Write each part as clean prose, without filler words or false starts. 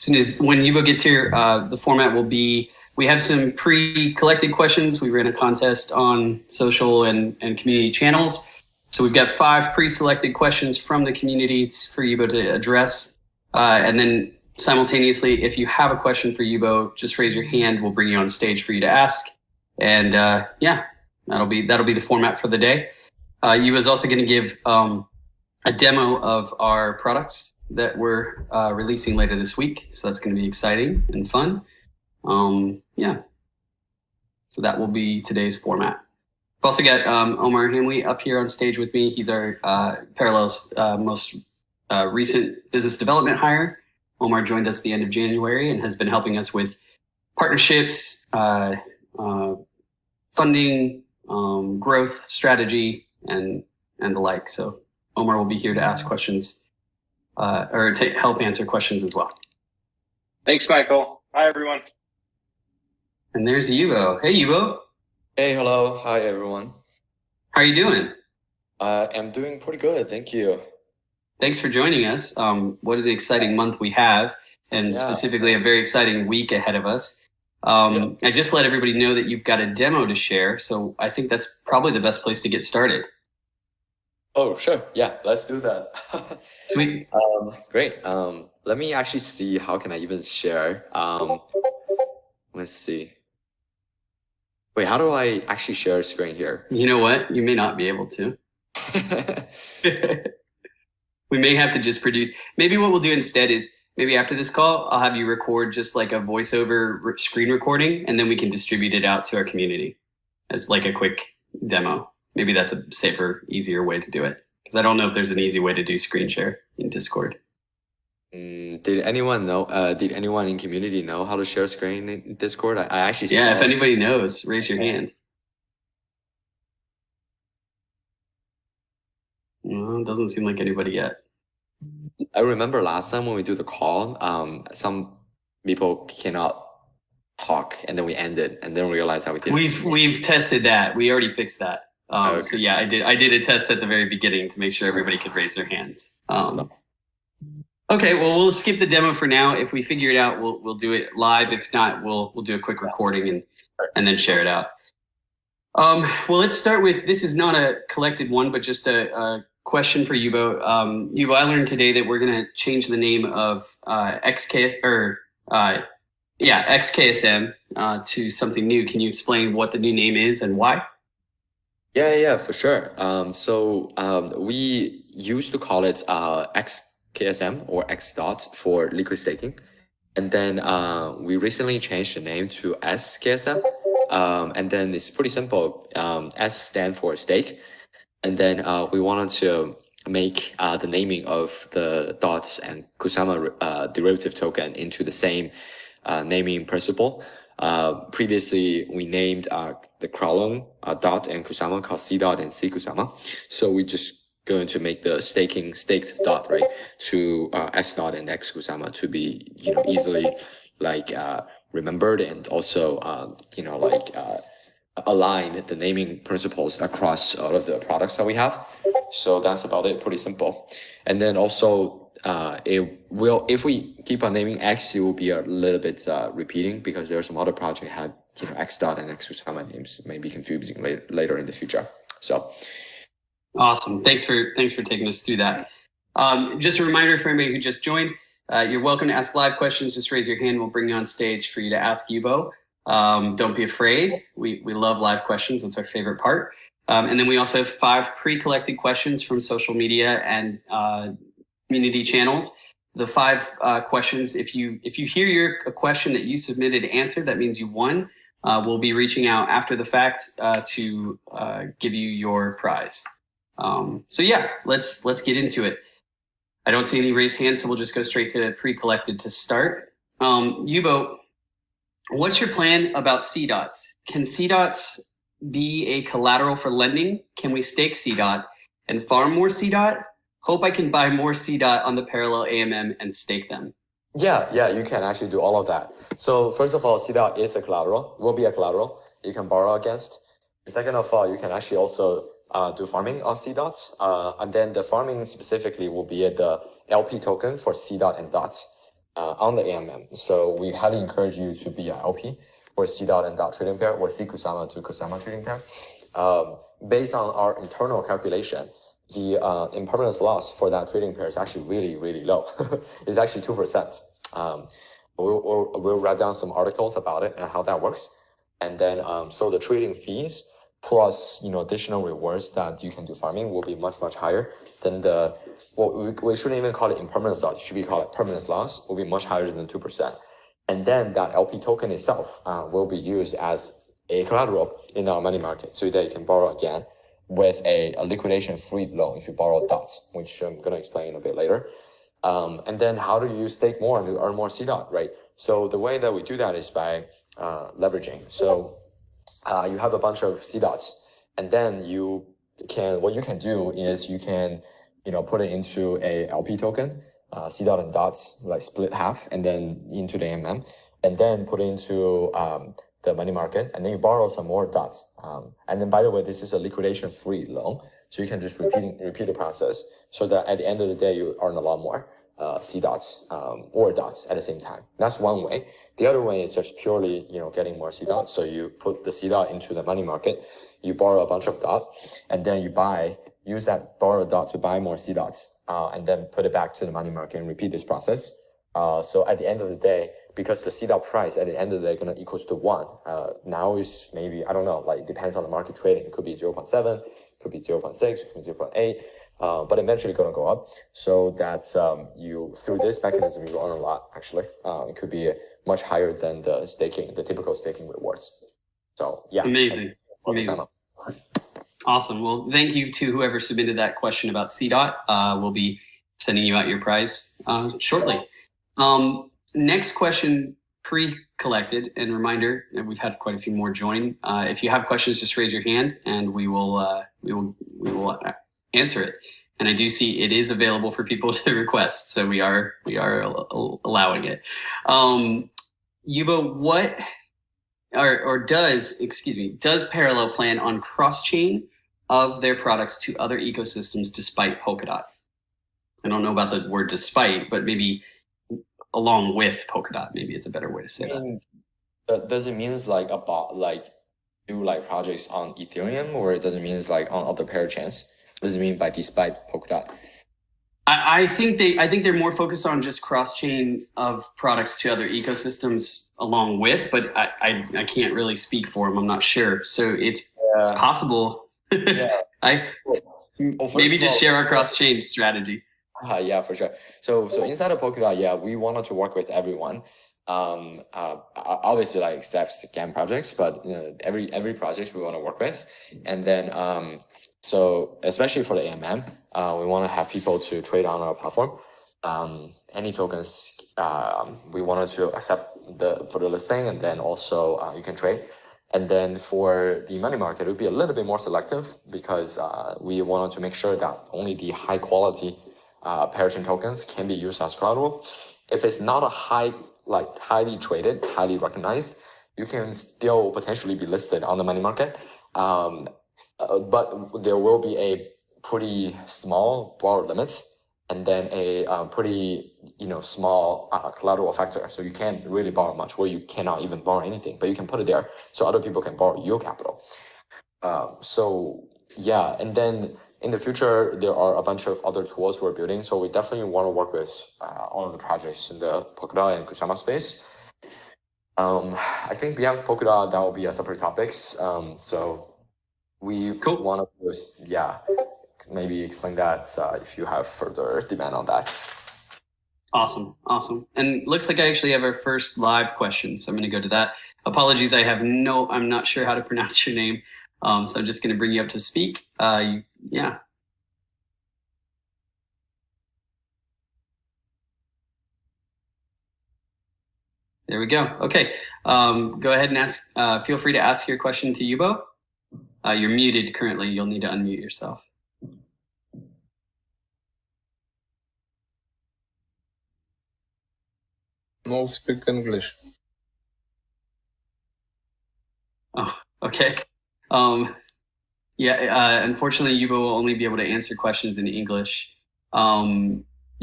soon as when Yubo gets here, the format will be, we have some pre-collected questions. We ran a contest on social and community channels. So we've got 5 pre-selected questions from the community for Yubo to address. And then simultaneously, if you have a question for Yubo, just raise your hand. We'll bring you on stage for you to ask. And yeah, that'll be the format for the day. Yubo is also going to give a demo of our products that we're releasing later this week. So that's going to be exciting and fun. Yeah. So that will be today's format. I've also got Omar Hamwi up here on stage with me. He's our Parallel's most recent business development hire. Omar joined us the end of January and has been helping us with partnerships, funding, growth strategy, and the like. So Omar will be here to ask questions or to help answer questions as well. Thanks, Michael. Hi, everyone. And there's Yubo. Hey, Yubo. Hey, hello. Hi, everyone. How are you doing? I'm doing pretty good. Thank you. Thanks for joining us. What an exciting month we have, and specifically a very exciting week ahead of us. I just let everybody know that you've got a demo to share, so I think that's probably the best place to get started. Oh, sure. Yeah, let's do that. Sweet. Great. Let me actually see how can I even share. Let's see. Wait, how do I actually share a screen here? You know what? You may not be able to. We may have to just produce. Maybe what we'll do instead is maybe after this call, I'll have you record just like a voiceover screen recording, and then we can distribute it out to our community as like a quick demo. Maybe that's a safer, easier way to do it. Because I don't know if there's an easy way to do screen share in Discord. Did anyone know? Did anyone in community know how to share screen in Discord? I actually saw. If anybody knows, raise your hand. No, it doesn't seem like anybody yet. I remember last time when we do the call, some people cannot talk, and then we ended, and then realized how we did. We've tested that. We already fixed that. Okay. So yeah, I did a test at the very beginning to make sure everybody could raise their hands. Okay, well, we'll skip the demo for now. If we figure it out, we'll do it live. If not, we'll do a quick recording and then share it out. Well, let's start with, this is not a collected one, but just a question for Yubo. Yubo, I learned today that we're going to change the name of XKSM to something new. Can you explain what the new name is and why? Yeah, for sure. We used to call it XKSM or X dot for liquid staking. And then we recently changed the name to SKSM. And then it's pretty simple. S stands for stake. And then we wanted to make the naming of the dots and Kusama derivative token into the same naming principle. Previously, we named the Kralong dot and Kusama called C dot and C Kusama. So we just going to make the staked dot, right, to S dot and X Kusama to be, easily remembered, and also, align the naming principles across all of the products that we have. So that's about it, pretty simple. And then also, if we keep on naming X, it will be a little bit repeating, because there are some other projects that had, X dot and X Kusama names, may be confusing later in the future. So. Awesome. Thanks for taking us through that. Just a reminder for anybody who just joined, you're welcome to ask live questions. Just raise your hand. We'll bring you on stage for you to ask Yubo. Don't be afraid. We love live questions. That's our favorite part. And then we also have 5 pre-collected questions from social media and community channels. The 5 questions, if you hear a question that you submitted answered, that means you won. We'll be reaching out after the fact to give you your prize. So yeah, let's get into it. I don't see any raised hands, so we'll just go straight to pre-collected to start. Yubo, what's your plan about C dots? Can C dots be a collateral for lending? Can we stake C dot and farm more C dot? Hope I can buy more C dot on the Parallel AMM and stake them. Yeah, you can actually do all of that. So first of all, C dot is a collateral, will be a collateral you can borrow against. Second of all, you can actually also do farming of C dots. And then the farming specifically will be the LP token for C dot and dots. on the AMM. So we highly encourage you to be an LP or C dot and dot trading pair or C Kusama to Kusama trading pair. Based on our internal calculation, the impermanence loss for that trading pair is actually really, really low. It's actually 2%. We'll write down some articles about it and how that works. And then, so the trading fees plus, additional rewards that you can do farming will be much, much higher than we shouldn't even call it impermanence loss. It should be called permanence loss, will be much higher than 2%. And then that LP token itself will be used as a collateral in our money market so that you can borrow again with a liquidation free loan if you borrow dots, which I'm going to explain a bit later. And then how do you stake more to earn more C dot, right? So the way that we do that is by leveraging. So you have a bunch of C dots, and then what you can do is you can, put it into a LP token, C dot and dots, like split half, and then into the AMM, and then put it into the money market, and then you borrow some more dots. And then, by the way, this is a liquidation free loan, so you can just repeat the process, so that at the end of the day you earn a lot more C dots or dots at the same time. That's one way. The other way is just purely, getting more C dots. So you put the C dot into the money market, you borrow a bunch of dot, and then you use that borrowed dot to buy more C dots, and then put it back to the money market and repeat this process. So at the end of the day, because the C dot price at the end of the day gonna equals to 1. Now is maybe, I don't know, like it depends on the market trading. It could be 0.7, could be 0.6, could be 0.8. But eventually going to go up. So that you, through this mechanism, you earn a lot, actually. It could be much higher than the typical staking rewards. So yeah. Amazing. Awesome. Well, thank you to whoever submitted that question about CDOT. We'll be sending you out your prize shortly. Next question pre-collected, and reminder, and we've had quite a few more join. If you have questions, just raise your hand and we will answer it. And I do see it is available for people to request, so we are allowing it. Yubo, what does Parallel plan on cross-chain of their products to other ecosystems despite Polkadot? I don't know about the word despite, but maybe along with Polkadot, maybe is a better way to say that. Does it mean do projects on Ethereum, or does it mean on other parachains? What does it mean by despite Polkadot? I think they're more focused on just cross-chain of products to other ecosystems along with, but I can't really speak for them. I'm not sure. So it's possible. Yeah. Maybe just share our cross-chain strategy. Yeah, for sure. So inside of Polkadot, we wanted to work with everyone. Obviously except the GAN projects, but every project we want to work with. And then so especially for the AMM, we want to have people to trade on our platform. Any tokens we wanted to accept for the listing, and then also you can trade. And then for the money market, it would be a little bit more selective because we wanted to make sure that only the high quality parachain tokens can be used as collateral. If it's not a highly traded, highly recognized, you can still potentially be listed on the money market. But there will be a pretty small borrow limits, and then a pretty small collateral factor. So you can't really borrow much, or you cannot even borrow anything, but you can put it there so other people can borrow your capital. And then in the future, there are a bunch of other tools we're building. So we definitely want to work with all of the projects in the Polkadot and Kusama space. I think beyond Polkadot, that will be a separate topics. So we want to maybe explain that if you have further demand on that. Awesome. And looks like I actually have our first live question, so I'm going to go to that. Apologies, I'm not sure how to pronounce your name, so I'm just going to bring you up to speak. Yeah. There we go. Okay. Go ahead and ask. Feel free to ask your question to Yubo. You're muted currently. You'll need to unmute yourself. No, speak English. Oh, okay. Unfortunately, Yubo will only be able to answer questions in English.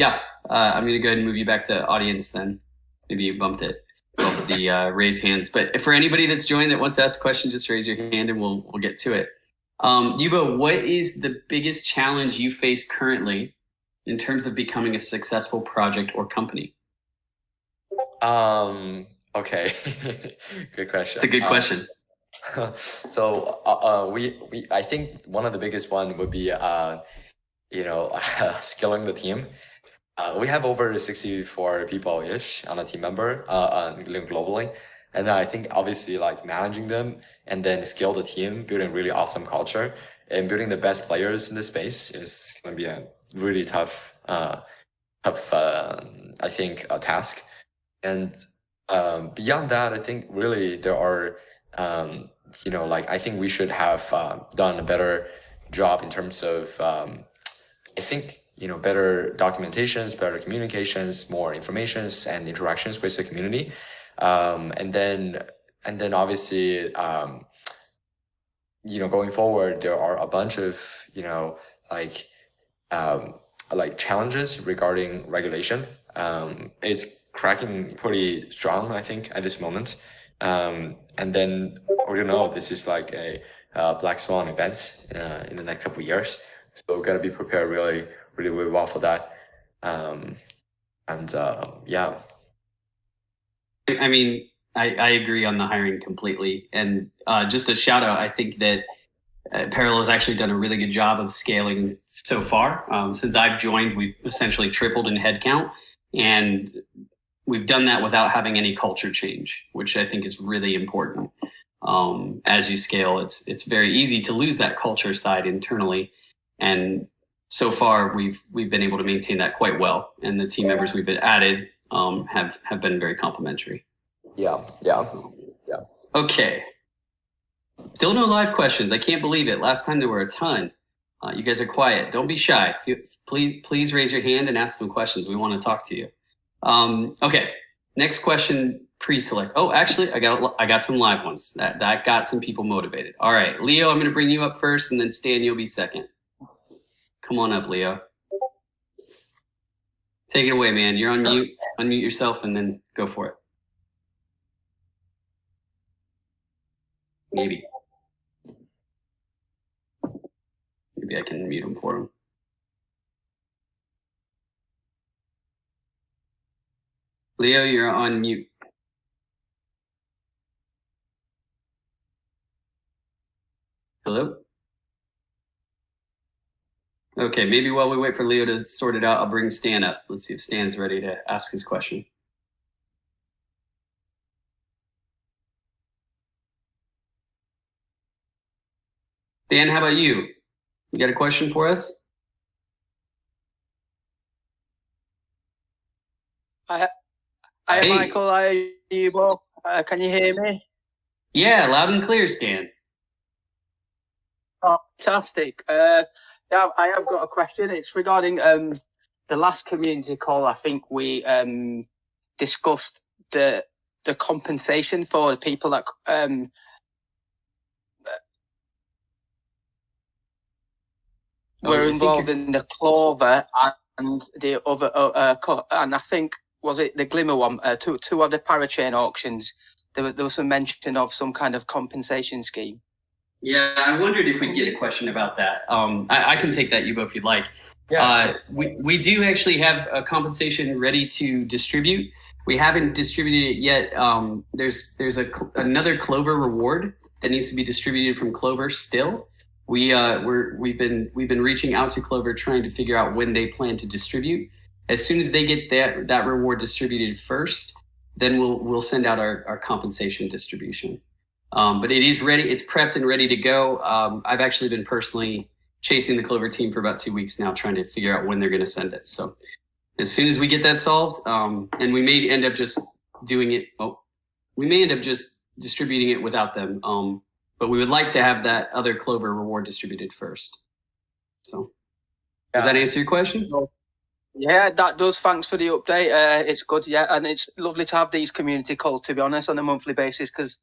Yeah, I'm going to go ahead and move you back to audience then. Maybe you bumped the raise hands. But for anybody that's joined that wants to ask a question, just raise your hand and we'll get to it. Yubo, what is the biggest challenge you face currently in terms of becoming a successful project or company? Okay. Good question. It's a good question. So I think one of the biggest one would be scaling the team. We have over 64 people-ish on a team member globally. And then I think obviously like managing them and then scale the team, building really awesome culture and building the best players in the space is going to be a really tough, I think, task. And beyond that, I think really there are, I think we should have done a better job in terms of, I think, better documentations, better communications, more informations and interactions with the community. And then obviously, going forward, there are a bunch of, challenges regarding regulation. It's cracking pretty strong, I think, at this moment. And then we don't know, this is like a black swan event in the next couple of years. So we've got to be prepared really, really, really well for that. Yeah. I mean, I agree on the hiring completely. And just a shout out, I think that Parallel has actually done a really good job of scaling so far. Since I've joined, we've essentially tripled in headcount, and we've done that without having any culture change, which I think is really important. As you scale, it's very easy to lose that culture side internally, and so far we've been able to maintain that quite well. And the team members we've added have been very complimentary. Yeah. Okay. Still no live questions. I can't believe it. Last time there were a ton. You guys are quiet. Don't be shy. Please raise your hand and ask some questions. We want to talk to you. Okay. Next question. Pre-select. Oh, actually, I got some live ones. That got some people motivated. All right, Leo, I'm going to bring you up first, and then Stan, you'll be second. Come on up, Leo. Take it away, man. You're on mute. Unmute yourself, and then go for it. Maybe I can mute him for him. Leo, you're on mute. Hello? Okay, maybe while we wait for Leo to sort it out, I'll bring Stan up. Let's see if Stan's ready to ask his question. Stan, how about you? You got a question for us? Hi, Hey. Michael. Hi, Yubo. Can you hear me? Yeah, loud and clear, Stan. Oh, fantastic. Yeah, I have got a question. It's regarding the last community call. I think we discussed the compensation for the people that were involved in the Clover and the other, and I think, was it the Glimmer one? Two other parachain auctions. There was some mention of some kind of compensation scheme. Yeah, I wondered if we'd get a question about that. I can take that, Yubo, if you'd like. Yeah. We do actually have a compensation ready to distribute. We haven't distributed it yet. There's another Clover reward that needs to be distributed from Clover still. We've been reaching out to Clover trying to figure out when they plan to distribute. As soon as they get that reward distributed first, then we'll send out our compensation distribution. But it is ready. It's prepped and ready to go. I've actually been personally chasing the Clover team for about 2 weeks now, trying to figure out when they're going to send it. So as soon as we get that solved, and we may end up just doing it. Oh, we may end up just distributing it without them. But we would like to have that other Clover reward distributed first. So does that answer your question? Yeah, that does. Thanks for the update. It's good. Yeah, and it's lovely to have these community calls, to be honest, on a monthly basis, because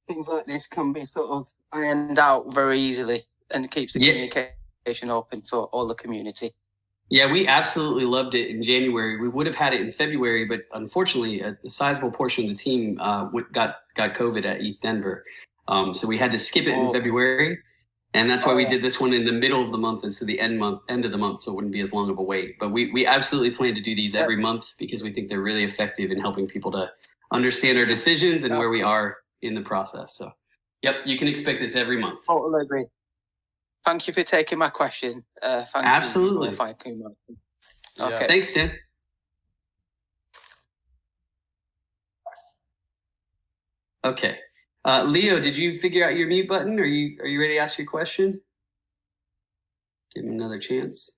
things like this can be sort of ironed out very easily, and it keeps the communication open to all the community. Yeah, we absolutely loved it in January. We would have had it in February, but unfortunately, a sizable portion of the team got COVID at ETH Denver. So we had to skip it in February, and that's why we did this one in the middle of the month instead of the end of the month, so it wouldn't be as long of a wait. But we absolutely plan to do these every month because we think they're really effective in helping people to understand our decisions and where we are in the process. So, yep, you can expect this every month. Totally agree. Thank you for taking my question. Absolutely. Thank you. Okay. Thanks, Tim. Okay. Leo, did you figure out your mute button? Are you ready to ask your question? Give him another chance.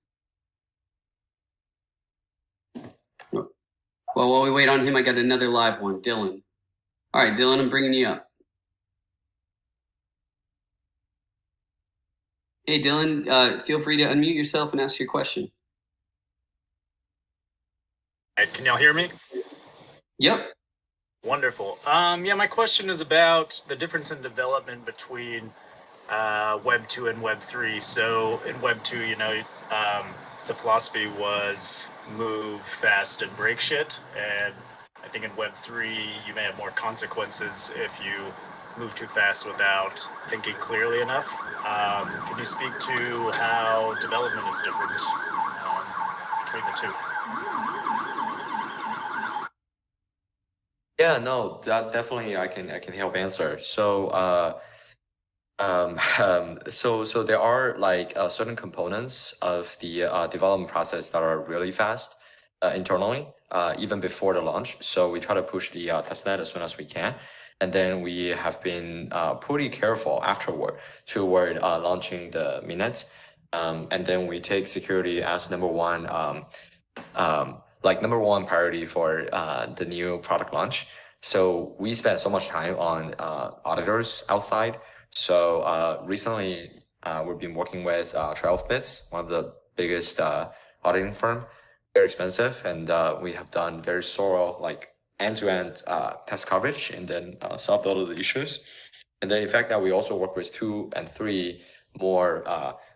No. Well, while we wait on him, I got another live one. Dylan. All right, Dylan, I'm bringing you up. Hey, Dylan, feel free to unmute yourself and ask your question. Can y'all hear me? Yep. Wonderful. Yeah, my question is about the difference in development between Web 2 and Web 3. So in Web 2, the philosophy was move fast and break shit. And I think in Web 3, you may have more consequences if you move too fast without thinking clearly enough. Can you speak to how development is different between the two? Yeah, no, that definitely I can help answer. So so there are like certain components of the development process that are really fast internally, even before the launch. So we try to push the testnet as soon as we can, and then we have been pretty careful afterward toward launching the mainnet, and then we take security as number one priority for the new product launch. So we spent so much time on auditors outside. So recently we've been working with 12bits, one of the biggest auditing firm. Very expensive, and we have done very thorough like end-to-end test coverage and then solved all of the issues. And then the fact that we also work with 2 and 3 more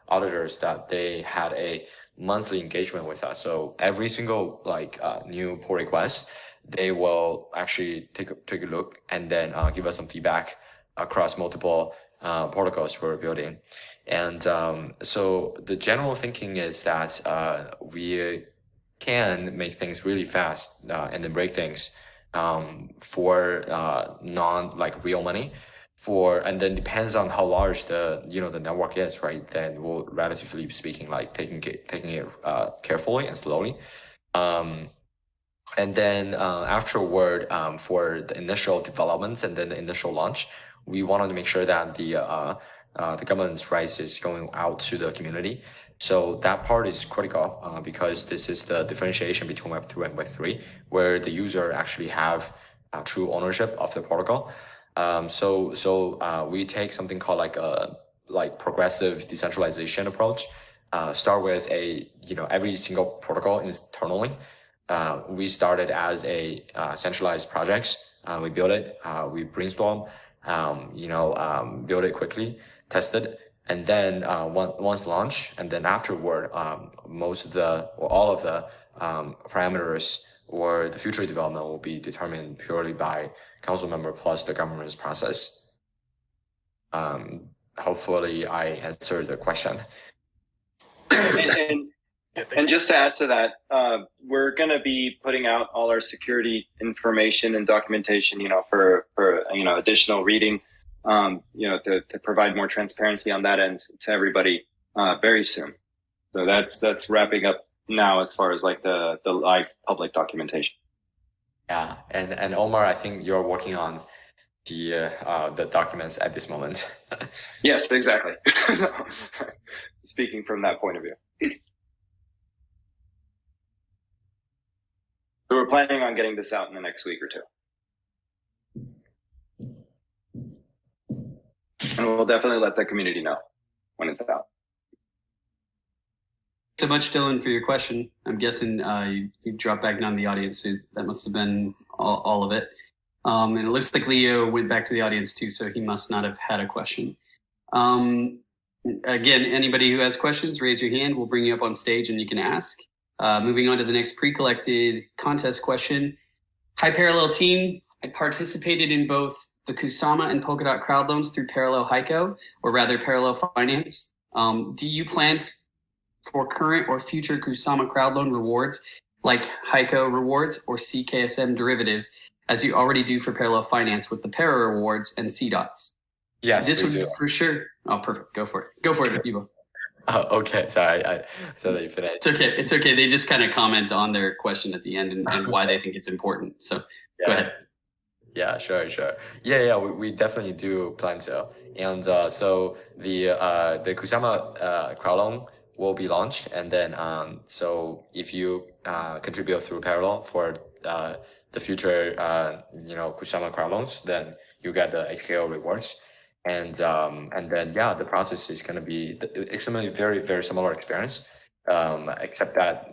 auditors that they had a monthly engagement with us. So every single like new pull request, they will actually take a look and then give us some feedback across multiple protocols we're building. And so the general thinking is that we can make things really fast and then break things for non like real money. And then depends on how large the the network is, right? Then we'll relatively speaking like taking it carefully and slowly. And then afterward, for the initial developments and then the initial launch, we wanted to make sure that the governance rights is going out to the community. So that part is critical because this is the differentiation between Web 2 and Web 3, where the user actually have true ownership of the protocol. So we take something called like progressive decentralization approach. Start with every single protocol internally. We started as a centralized projects. We built it. We brainstorm. Build it quickly, test it, and then once launched, and then afterward, all of the parameters or the future development will be determined purely by council member plus the government's process. Hopefully, I answered the question. And just to add to that, we're going to be putting out all our security information and documentation, for additional reading, to provide more transparency on that end to everybody very soon. So that's wrapping up now as far as like the live public documentation. Yeah, and Omar, I think you're working on the documents at this moment. Yes, exactly. Speaking from that point of view. So we're planning on getting this out in the next week or two. And we'll definitely let the community know when it's out. So much, Dylan, for your question. I'm guessing you dropped back down the audience, so that must have been all of it. And it looks like Leo went back to the audience too, so he must not have had a question. Again, anybody who has questions, raise your hand. We'll bring you up on stage and you can ask. Moving on to the next pre-collected contest question. Hi, Parallel team. I participated in both the Kusama and Polkadot crowd loans through Parallel Heiko, or rather Parallel Finance. Do you plan for current or future Kusama crowd loan rewards like Heiko rewards or CKSM derivatives, as you already do for Parallel Finance with the Para rewards and CDOTs? Yes, this we would do. For sure. Oh, perfect. Go for it. Go for it, Yubo. Oh, okay. Sorry, I thought that you finished. It's okay. It's okay. They just kind of comment on their question at the end and why they think it's important. So Yeah. Go ahead. Yeah, sure. Yeah, we definitely do plan to. And so the Kusama crowd loan will be launched, and then so if you contribute through Parallel for the future Kusama crowd loans, then you get the HKO rewards. And then yeah, the process is going to be extremely very similar experience, except that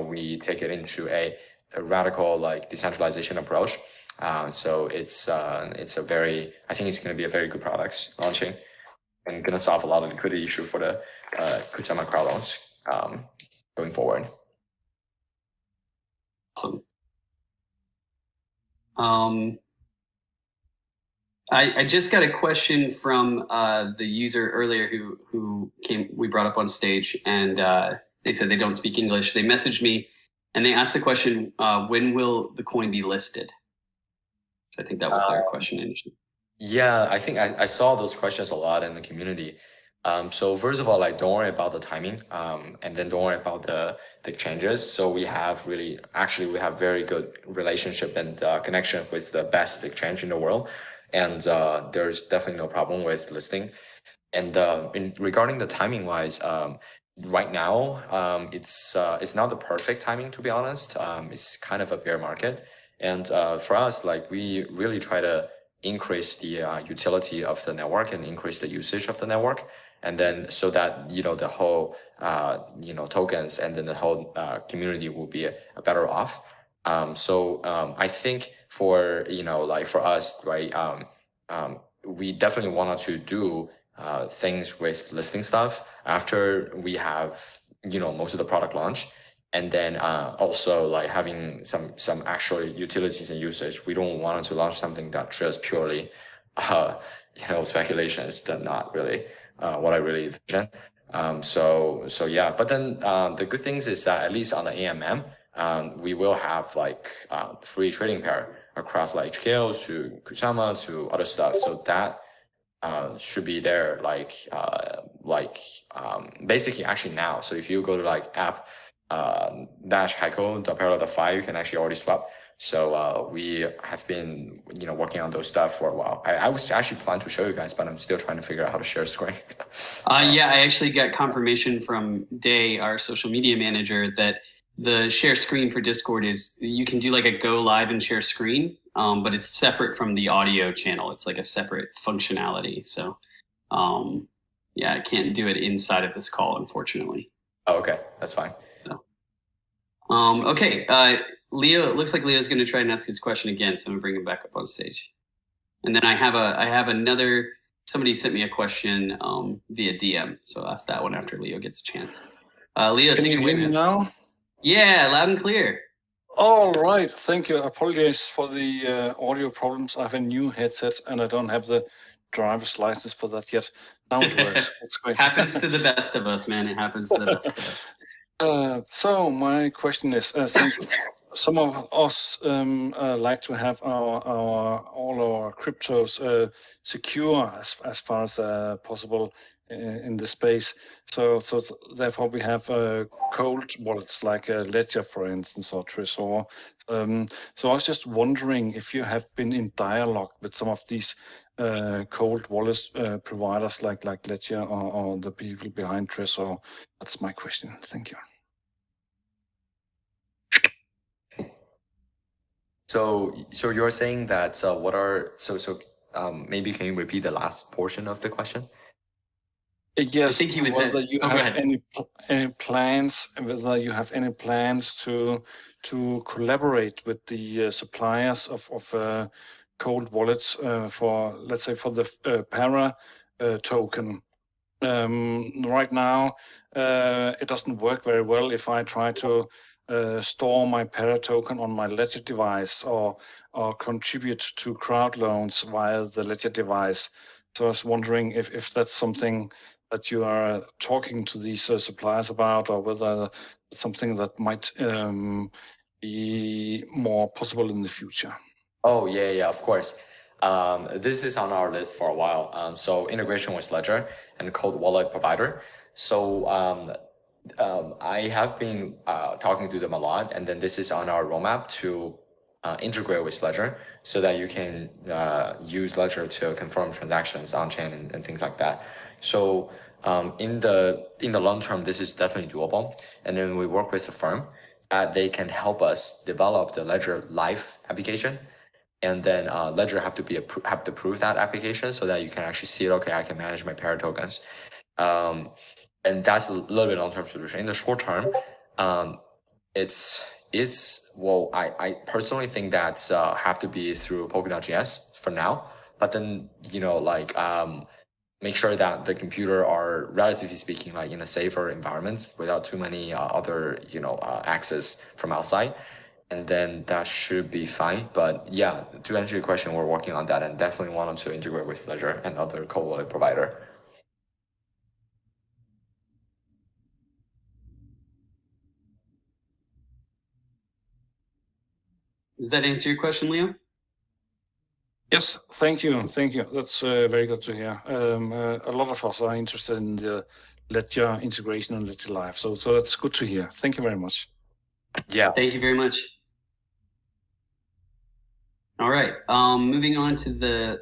we take it into a radical like decentralization approach. So it's a very, I think it's going to be a very good product launching, and going to solve a lot of liquidity issue for the Kusama crowd loans going forward. Awesome. I just got a question from the user earlier who we brought up on stage, and they said they don't speak English. They messaged me and they asked the question, when will the coin be listed? So I think that was their question initially. Yeah, I think I saw those questions a lot in the community. So first of all, like don't worry about the timing, and then don't worry about the exchanges. So we have very good relationship and connection with the best exchange in the world, and there's definitely no problem with listing. And regarding the timing wise, right now it's not the perfect timing, to be honest. It's kind of a bear market, and for us, like we really try to increase the utility of the network and increase the usage of the network, and then so that the whole tokens and then the whole community will be a better off. So I think for for us, right, we definitely wanted to do things with listing stuff after we have most of the product launch, and then also like having some actual utilities and usage. We don't want to launch something that just purely speculations. That's not really what I really envision. So yeah, but then the good things is that at least on the AMM, we will have like free trading pair across like HKOs to Kusama to other stuff. So that should be there basically actually now. So if you go to like app -Heiko.parallel.fi, you can actually already swap. So we have been working on those stuff for a while. I was actually planning to show you guys, but I'm still trying to figure out how to share screen. Yeah, I actually got confirmation from Day, our social media manager, that the share screen for Discord is you can do like a go live and share screen, but it's separate from the audio channel. It's like a separate functionality. So yeah, I can't do it inside of this call, unfortunately. Oh, okay, that's fine. So okay, Leo, it looks like Leo's going to try and ask his question again, so I'm going to bring him back up on stage. And then I have another, somebody sent me a question via DM, so I'll ask that one after Leo gets a chance. Leo, Can you hear me now? Yeah, loud and clear. All right, thank you. Apologies for the audio problems. I have a new headset and I don't have the driver's license for that yet. Now it works. It's great. Happens to the best of us, man. It happens to the best of us. So my question is, since some of us like to have all our cryptos secure as far as possible in the space, so therefore we have cold wallets like Ledger, for instance, or Trezor. So I was just wondering if you have been in dialogue with some of these cold wallet providers like Ledger or the people behind Trezor. That's my question. Thank you. So you're saying that maybe can you repeat the last portion of the question? Yes, I think he was whether you have any plans, whether you have any plans to collaborate with the suppliers of cold wallets for, let's say, for the Para token, Right now, it doesn't work very well if I try to store my Para token on my Ledger device or contribute to crowd loans via the Ledger device. So I was wondering if that's something that you are talking to these suppliers about, or whether it's something that might be more possible in the future. Oh, yeah, of course. This is on our list for a while. So integration with Ledger and cold wallet provider. So I have been talking to them a lot, and then this is on our roadmap to integrate with Ledger so that you can use Ledger to confirm transactions on chain and things like that. So in the long term, this is definitely doable. And then we work with a firm they can help us develop the Ledger Live application. And then Ledger have to prove that application so that you can actually see it. Okay, I can manage my Para tokens, and that's a little bit long-term solution. In the short term, it's well, I personally think that's have to be through Polkadot.js for now. But then make sure that the computer are relatively speaking like in a safer environment without too many other access from outside. And then that should be fine. But yeah, to answer your question, we're working on that and definitely wanted to integrate with Ledger and other cold wallet provider. Does that answer your question, Leo? Yes, thank you. That's very good to hear. A lot of us are interested in the Ledger integration and Ledger Live, so that's good to hear. Thank you very much. Yeah. Thank you very much. All right. Moving on to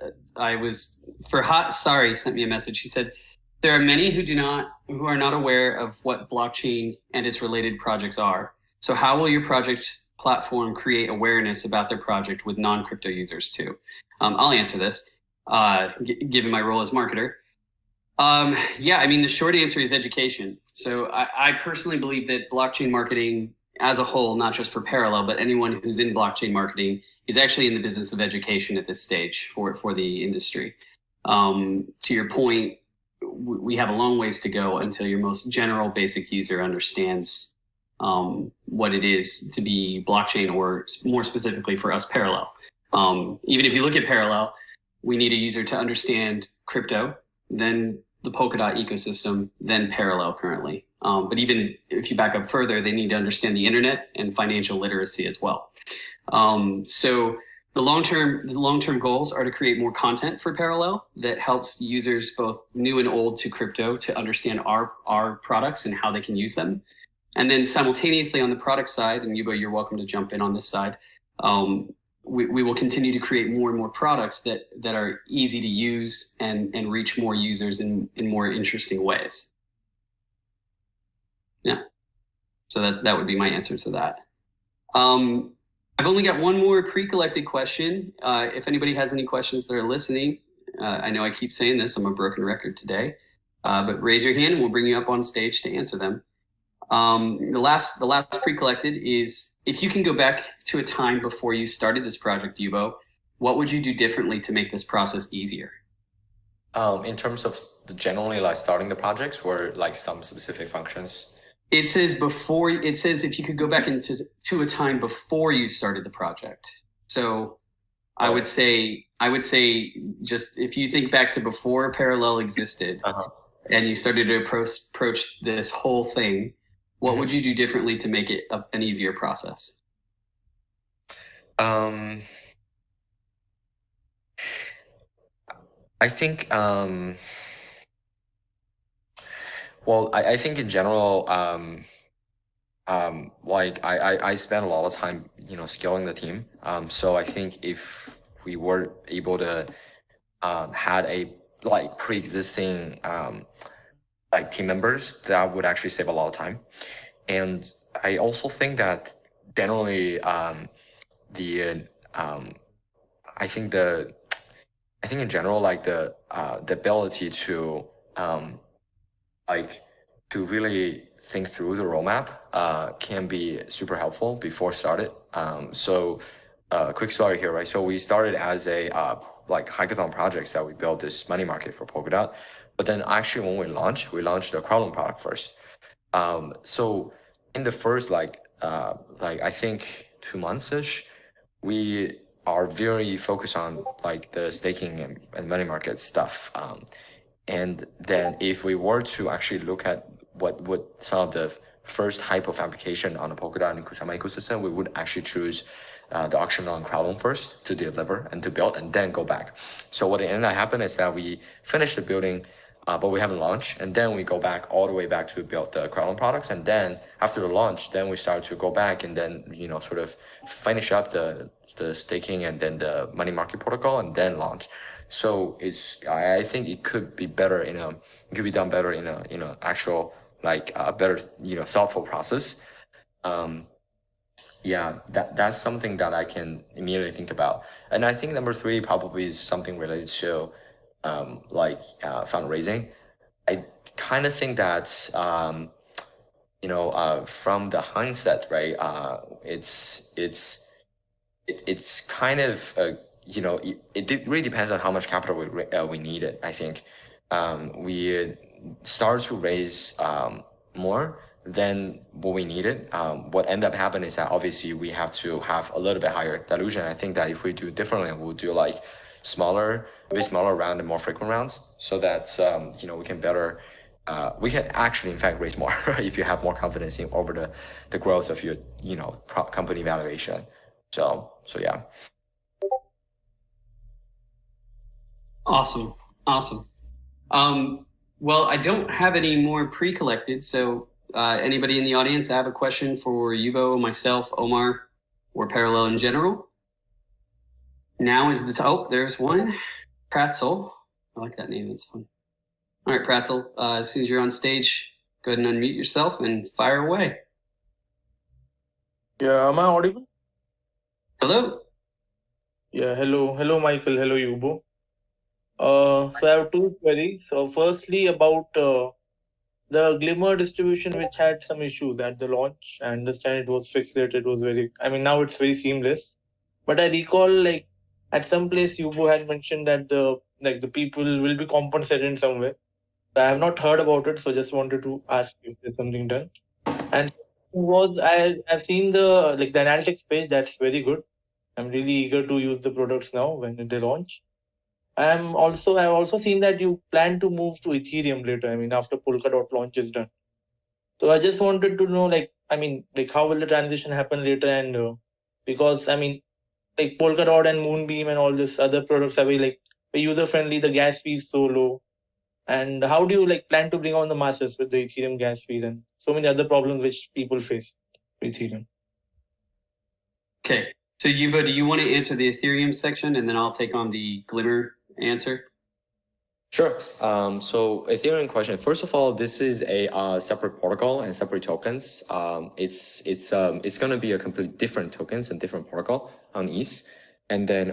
Sorry sent me a message. He said, there are many who are not aware of what blockchain and its related projects are. So how will your project platform create awareness about their project with non-crypto users too? I'll answer this, given my role as marketer. Yeah, I mean, the short answer is education. So I personally believe that blockchain marketing as a whole, not just for Parallel, but anyone who's in blockchain marketing is actually in the business of education at this stage for the industry. To your point, we have a long ways to go until your most general basic user understands what it is to be blockchain, or more specifically for us, Parallel. Even if you look at Parallel, we need a user to understand crypto, then the Polkadot ecosystem, then Parallel currently. But even if you back up further, they need to understand the internet and financial literacy as well. So the long-term goals are to create more content for Parallel that helps users, both new and old to crypto, to understand our products and how they can use them. And then simultaneously on the product side, and Yubo, you're welcome to jump in on this side, we will continue to create more and more products that are easy to use and reach more users in more interesting ways. Yeah, so that would be my answer to that. I've only got one more pre-collected question. If anybody has any questions that are listening, I know I keep saying this, I'm a broken record today, but raise your hand and we'll bring you up on stage to answer them. The last pre-collected is, if you can go back to a time before you started this project, Yubo, what would you do differently to make this process easier? In terms of generally like starting the projects, or like some specific functions? It says if you could go back to a time before you started the project. So I would say just if you think back to before Parallel existed, and you started to approach this whole thing, what would you do differently to make it an easier process? I think I think in general, like I spent a lot of time, scaling the team. So I think if we were able to had a like pre-existing like team members, that would actually save a lot of time. And I also think that generally I think in general, like the ability to to really think through the roadmap can be super helpful before started. So quick story here, right? So we started as a like hackathon projects that we built this money market for Polkadot. But then actually when we launched the crowd loan product first. So in the first like I think 2 months-ish, we are very focused on like the staking and money market stuff. And then if we were to actually look at what would some of the first type of application on the Polkadot and Kusama ecosystem, we would actually choose the auction on crowd loan first to deliver and to build and then go back. So what ended up happening is that we finished the building, but we haven't launched, and then we go back all the way back to build the crowd loan products, and then after the launch, then we start to go back and then sort of finish up the staking and then the money market protocol and then launch. So I think it could be better it could be done better in a actual like better thoughtful process. Yeah, that's something that I can immediately think about. And I think number 3 probably is something related to fundraising. I kind of think that from the hindsight, right? It's kind of it really depends on how much capital we needed. I think we started to raise more than what we needed. What ended up happening is that obviously we have to have a little bit higher dilution. I think that if we do differently, we'll do like a bit smaller round and more frequent rounds, so that we can better. We can actually, in fact, raise more if you have more confidence over the growth of your company valuation. So yeah. Awesome. Well, I don't have any more pre-collected, so anybody in the audience have a question for Yubo, myself, Omar, or Parallel in general? Now is the time. Oh, there's one. Pratzel. I like that name. It's fun. All right, Pratzel. As soon as you're on stage, go ahead and unmute yourself and fire away. Yeah, am I audible? Hello. Yeah, hello, Michael. Hello, Yubo. So I have 2 queries. So firstly, about the Glimmer distribution, which had some issues at the launch. I understand it was fixed later. It was now it's very seamless. But I recall, like, at some place Yubo had mentioned that the people will be compensated in some way. I have not heard about it, so just wanted to ask if there's something done. And I've seen the analytics page. That's very good. I'm really eager to use the products now when they launch. I've also seen that you plan to move to Ethereum later. After Polkadot launch is done. So I just wanted to know, how will the transition happen later? And because Polkadot and Moonbeam and all this other products are very user friendly. The gas fee is so low. And how do you plan to bring on the masses with the Ethereum gas fees and so many other problems which people face with Ethereum? Okay. So Yubo, do you want to answer the Ethereum section, and then I'll take on the Glimmer answer? Sure. So Ethereum question. First of all, this is a separate protocol and separate tokens. It's going to be a completely different tokens and different protocol on ETH. And then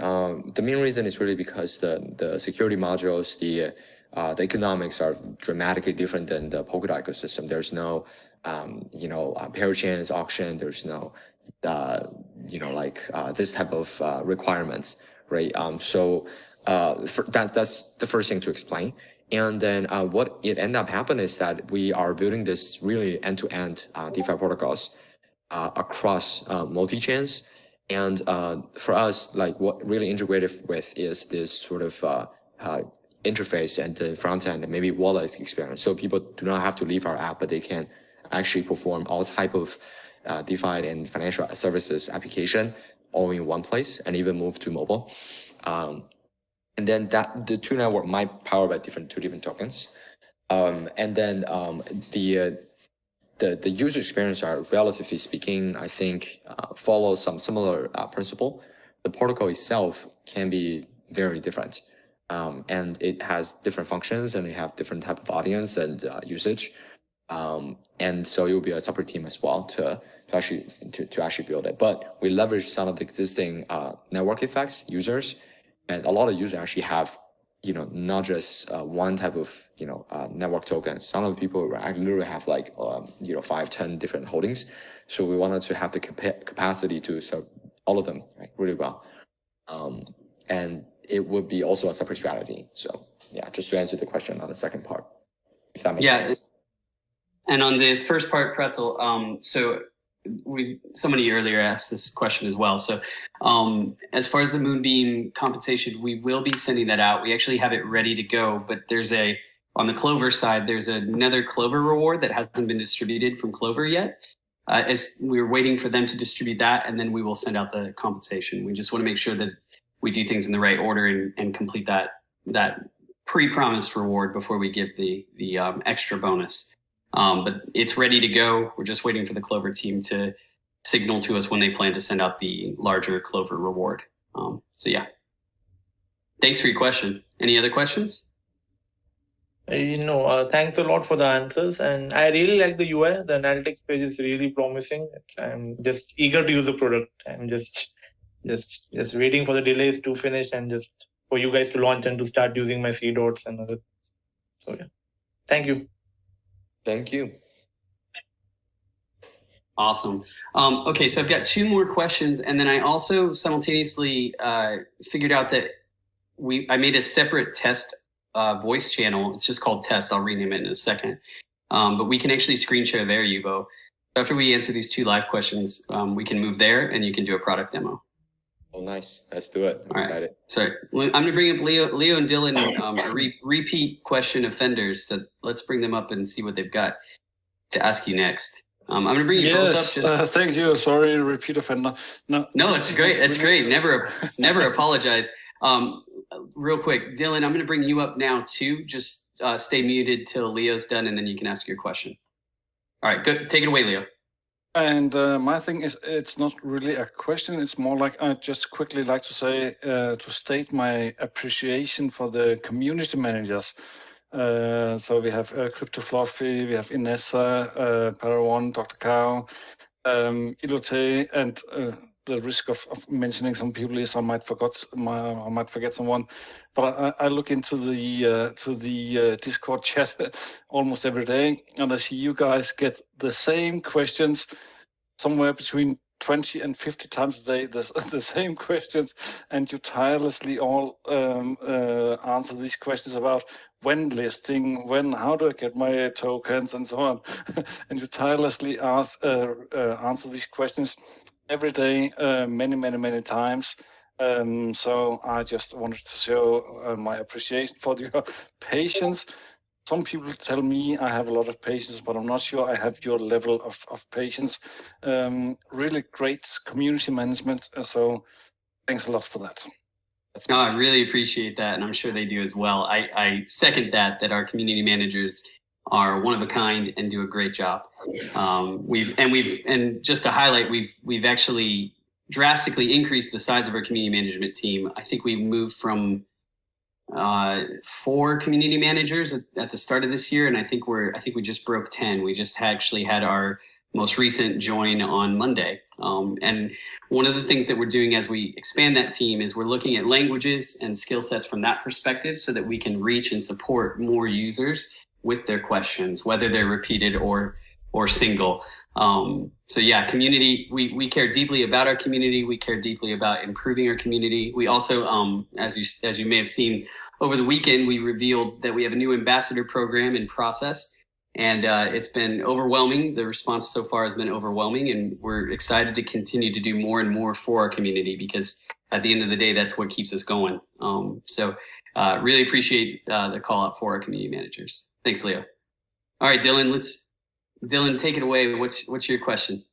the main reason is really because the security modules, the economics are dramatically different than the Polkadot ecosystem. There's no parachains auction. There's no this type of requirements, right? That's the first thing to explain. And then what it ended up happening is that we are building this really end-to-end DeFi protocols across multi-chains. And for us, what really integrated with is this sort of interface and the front end and maybe wallet experience. So people do not have to leave our app, but they can actually perform all type of DeFi and financial services application all in one place and even move to mobile. And then the 2 network might power by two different tokens. And then the user experience are, relatively speaking, I think follow some similar principle. The protocol itself can be very different. And it has different functions and you have different type of audience and usage. And so it will be a separate team as well to actually build it. But we leverage some of the existing network effects, users, and a lot of users actually have, not just one type of, network token. Some of the people literally have 5, 10 different holdings. So we wanted to have the capacity to serve all of them really well. And it would be also a separate strategy. So yeah, just to answer the question on the second part, if that makes sense. And on the first part, Pretzel, so somebody earlier asked this question as well. So as far as the Moonbeam compensation, we will be sending that out. We actually have it ready to go, but on the Clover side, there's another Clover reward that hasn't been distributed from Clover yet. As we're waiting for them to distribute that, and then we will send out the compensation. We just want to make sure that we do things in the right order and complete that pre-promised reward before we give the extra bonus. But it's ready to go. We're just waiting for the Clover team to signal to us when they plan to send out the larger Clover reward. So yeah, thanks for your question. Any other questions? Thanks a lot for the answers, and I really like the UI. The analytics page is really promising. I'm just eager to use the product. I'm just waiting for the delays to finish and just for you guys to launch and to start using my C dots and other things. So yeah, thank you. Thank you. Awesome. Okay, so I've got two more questions, and then I also simultaneously figured out that I made a separate test voice channel. It's just called Test. I'll rename it in a second. But we can actually screen share there, Yubo. After we answer these two live questions, we can move there and you can do a product demo. Oh, nice. Let's do it. I'm excited. Right. Sorry, I'm going to bring up Leo and Dylan, repeat question offenders. So let's bring them up and see what they've got to ask you next. I'm going to bring you both up. Thank you. Sorry, repeat offender. No, it's great. It's great. Never apologize. Real quick, Dylan, I'm going to bring you up now too. Just stay muted till Leo's done, and then you can ask your question. All right, good. Take it away, Leo. And my thing is, it's not really a question. It's more like I just quickly like to say, to state my appreciation for the community managers. So we have Crypto Fluffy, we have Inessa, Parawan, Dr. Cow, Ilote, and the risk of mentioning some people is I might forget someone, but I look into the Discord chat almost every day, and I see you guys get the same questions somewhere between 20 and 50 times a day, the same questions, and you tirelessly all answer these questions about when listing, how do I get my tokens, and so on. And you tirelessly answer these questions every day, many times. So I just wanted to show my appreciation for your patience. Some people tell me I have a lot of patience, but I'm not sure I have your level of patience. Really great community management. So thanks a lot for that. No, I really appreciate that, and I'm sure they do as well. I second that our community managers are one of a kind and do a great job. And just to highlight, we've actually drastically increased the size of our community management team. I think we moved from 4 community managers at the start of this year, and I think we just broke 10. We just actually had our most recent join on Monday. And one of the things that we're doing as we expand that team is we're looking at languages and skill sets from that perspective so that we can reach and support more users with their questions, whether they're repeated or single. So yeah, community, we care deeply about our community. We care deeply about improving our community. We also, as you may have seen over the weekend, we revealed that we have a new ambassador program in process, and it's been overwhelming. The response so far has been overwhelming, and we're excited to continue to do more and more for our community, because at the end of the day, that's what keeps us going. So really appreciate the call out for our community managers. Thanks, Leo. All right, Dylan, take it away. What's your question?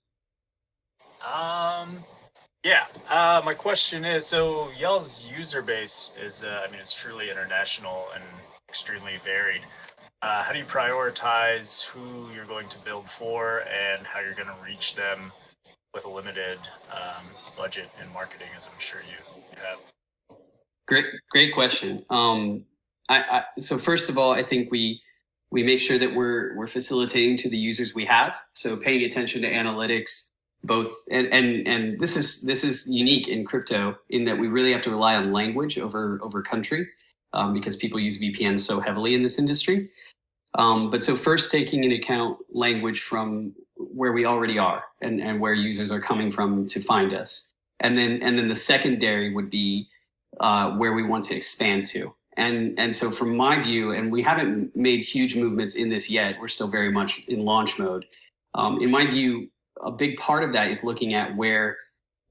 My question is, so y'all's user base is, it's truly international and extremely varied. How do you prioritize who you're going to build for and how you're going to reach them with a limited budget in marketing, as I'm sure you have? Great question. So first of all, I think we make sure that we're facilitating to the users we have. So paying attention to analytics, both and this is unique in crypto in that we really have to rely on language over country, because people use VPNs so heavily in this industry. But so first taking into account language from where we already are and where users are coming from to find us. And then the secondary would be where we want to expand to. and so from my view, and we haven't made huge movements in this yet, we're still very much in launch mode. In my view, a big part of that is looking at where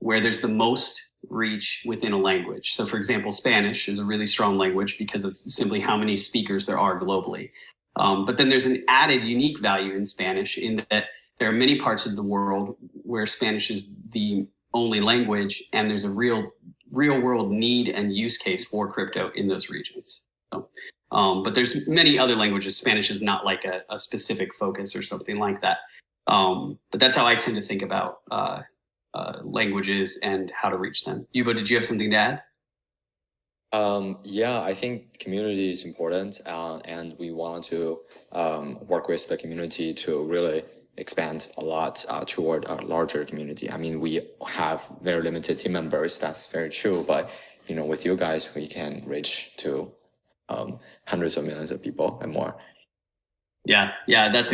there's the most reach within a language. So for example, Spanish is a really strong language because of simply how many speakers there are globally. But then there's an added unique value in Spanish in that there are many parts of the world where Spanish is the only language, and there's a real world need and use case for crypto in those regions. So, but there's many other languages. Spanish is not like a specific focus or something like that. But that's how I tend to think about languages and how to reach them. Yubo, did you have something to add? Yeah, I think community is important, and we want to work with the community to really expand a lot toward a larger community. I mean, we have very limited team members. That's very true. But with you guys, we can reach to hundreds of millions of people and more. Yeah, that's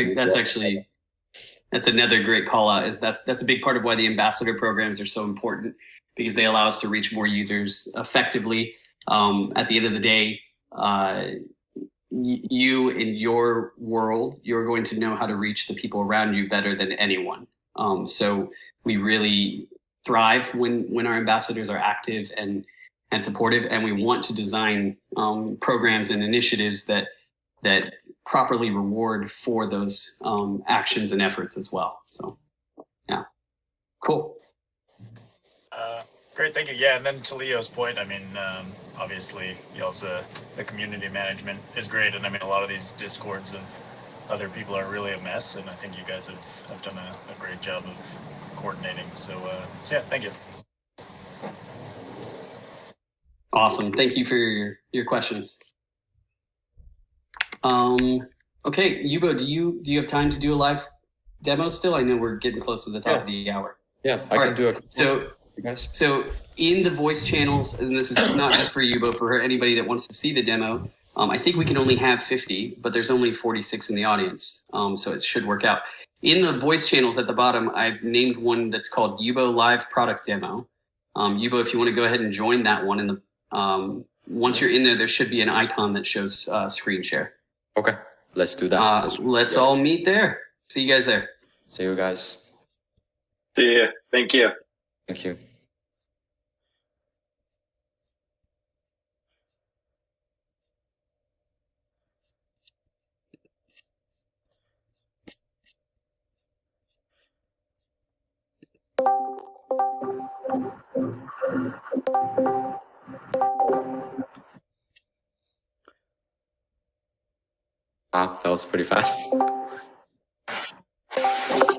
another great call out. Is that's a big part of why the ambassador programs are so important, because they allow us to reach more users effectively. At the end of the day, you in your world, you're going to know how to reach the people around you better than anyone. So we really thrive when our ambassadors are active and supportive, and we want to design programs and initiatives that properly reward for those actions and efforts as well. So, yeah, cool. Great, thank you. Yeah, and then to Leo's point, I mean, obviously, the community management is great, and I mean, a lot of these discords of other people are really a mess, and I think you guys have done a great job of coordinating. So yeah, thank you. Awesome. Thank you for your questions. Okay, Yubo, do you have time to do a live demo still? I know we're getting close to the top of the hour. Yeah, I can do it. So in the voice channels, and this is not just for Yubo, for anybody that wants to see the demo, I think we can only have 50, but there's only 46 in the audience, so it should work out. In the voice channels at the bottom, I've named one that's called Yubo Live Product Demo. Yubo, if you want to go ahead and join that one, in the once you're in there, there should be an icon that shows screen share. Okay, let's do that. Let's all meet there. See you guys there. See you guys. See you. Thank you. Thank you. That was pretty fast.